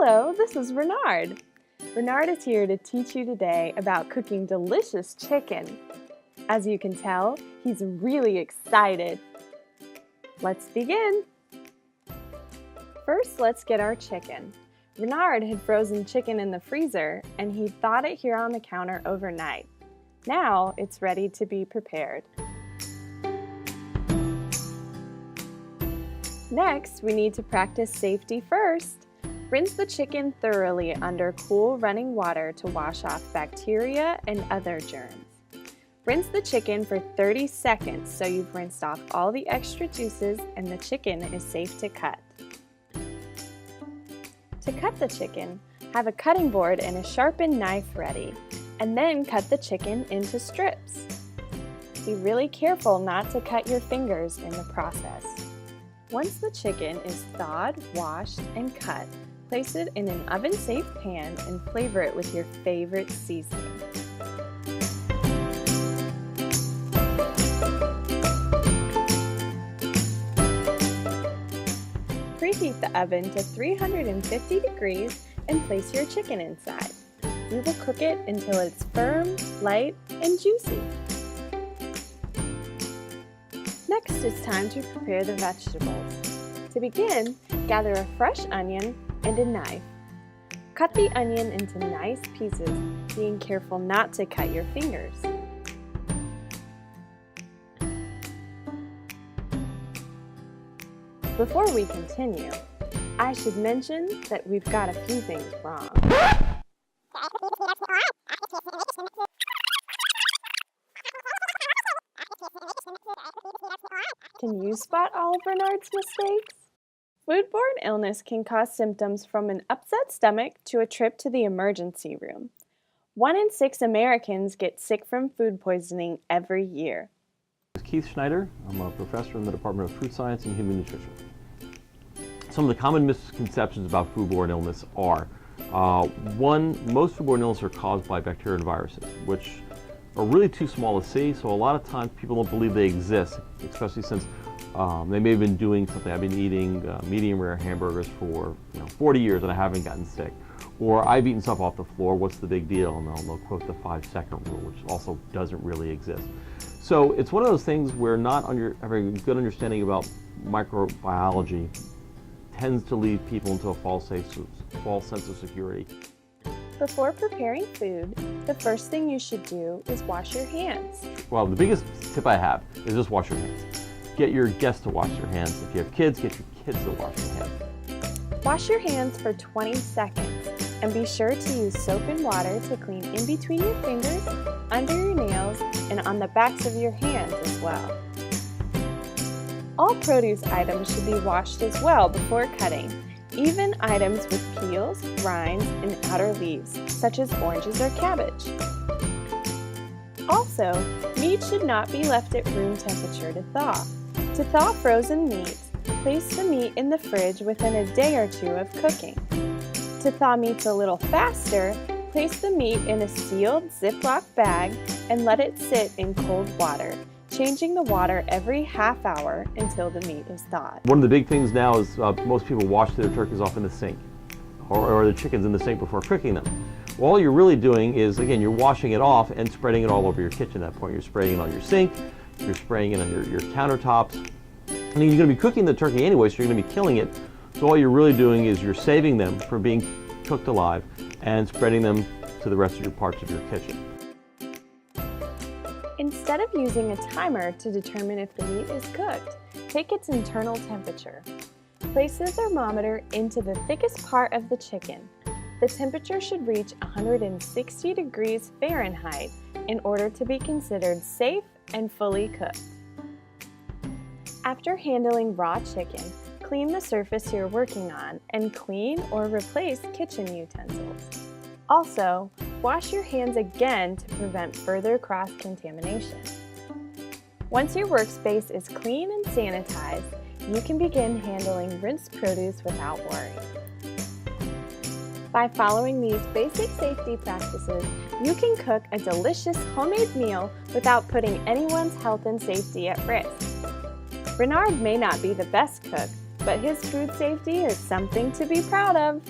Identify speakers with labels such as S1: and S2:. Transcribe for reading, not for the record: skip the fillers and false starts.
S1: Hello, this is Renard. Renard is here to teach you today about cooking delicious chicken. As you can tell, he's really excited. Let's begin. First, let's get our chicken. Renard had frozen chicken in the freezer and he thawed it here on the counter overnight. Now it's ready to be prepared. Next, we need to practice safety first. Rinse the chicken thoroughly under cool running water to wash off bacteria and other germs. Rinse the chicken for 30 seconds so you've rinsed off all the extra juices and the chicken is safe to cut. To cut the chicken, have a cutting board and a sharpened knife ready, and then cut the chicken into strips. Be really careful not to cut your fingers in the process. Once the chicken is thawed, washed, and cut, place it in an oven-safe pan and flavor it with your favorite seasoning. Preheat the oven to 350 degrees and place your chicken inside. We will cook it until it's firm, light, and juicy. Next, it's time to prepare the vegetables. To begin, gather a fresh onion and a knife. Cut the onion into nice pieces, being careful not to cut your fingers. Before we continue, I should mention that we've got a few things wrong. Can you spot all of Renard's mistakes? Foodborne illness can cause symptoms from an upset stomach to a trip to the emergency room. 1 in 6 Americans get sick from food poisoning every year.
S2: I'm Keith Schneider. I'm a professor in the Department of Food Science and Human Nutrition. Some of the common misconceptions about foodborne illness are, one, most foodborne illnesses are caused by bacteria and viruses, which are really too small to see, so a lot of times people don't believe they exist, especially since they may have been doing something. I've been eating medium rare hamburgers for 40 years and I haven't gotten sick. Or I've eaten stuff off the floor, what's the big deal? And they'll quote the 5-second rule, which also doesn't really exist. So it's one of those things where not having a good understanding about microbiology tends to lead people into a false sense of security.
S1: Before preparing food, the first thing you should do is wash your hands.
S2: Well, the biggest tip I have is just wash your hands. Get your guests to wash their hands. If you have kids, get your kids to wash their hands.
S1: Wash your hands for 20 seconds and be sure to use soap and water to clean in between your fingers, under your nails, and on the backs of your hands as well. All produce items should be washed as well before cutting, even items with peels, rinds, and outer leaves, such as oranges or cabbage. Also, meat should not be left at room temperature to thaw. To thaw frozen meats, place the meat in the fridge within a day or 2 of cooking. To thaw meats a little faster, place the meat in a sealed Ziploc bag and let it sit in cold water, changing the water every half hour until the meat is thawed.
S2: One of the big things now is most people wash their turkeys off in the sink or the chickens in the sink before cooking them. Well, all you're really doing is, again, you're washing it off and spreading it all over your kitchen at that point. You're spraying it on your sink, you're spraying it on your countertops. I mean, you're going to be cooking the turkey anyway, so you're going to be killing it. So all you're really doing is you're saving them from being cooked alive and spreading them to the rest of your parts of your kitchen.
S1: Instead of using a timer to determine if the meat is cooked, take its internal temperature. Place the thermometer into the thickest part of the chicken. The temperature should reach 160 degrees Fahrenheit in order to be considered safe and fully cooked. After handling raw chicken, clean the surface you're working on and clean or replace kitchen utensils. Also, wash your hands again to prevent further cross-contamination. Once your workspace is clean and sanitized, you can begin handling rinsed produce without worry. By following these basic safety practices, you can cook a delicious homemade meal without putting anyone's health and safety at risk. Renard may not be the best cook, but his food safety is something to be proud of.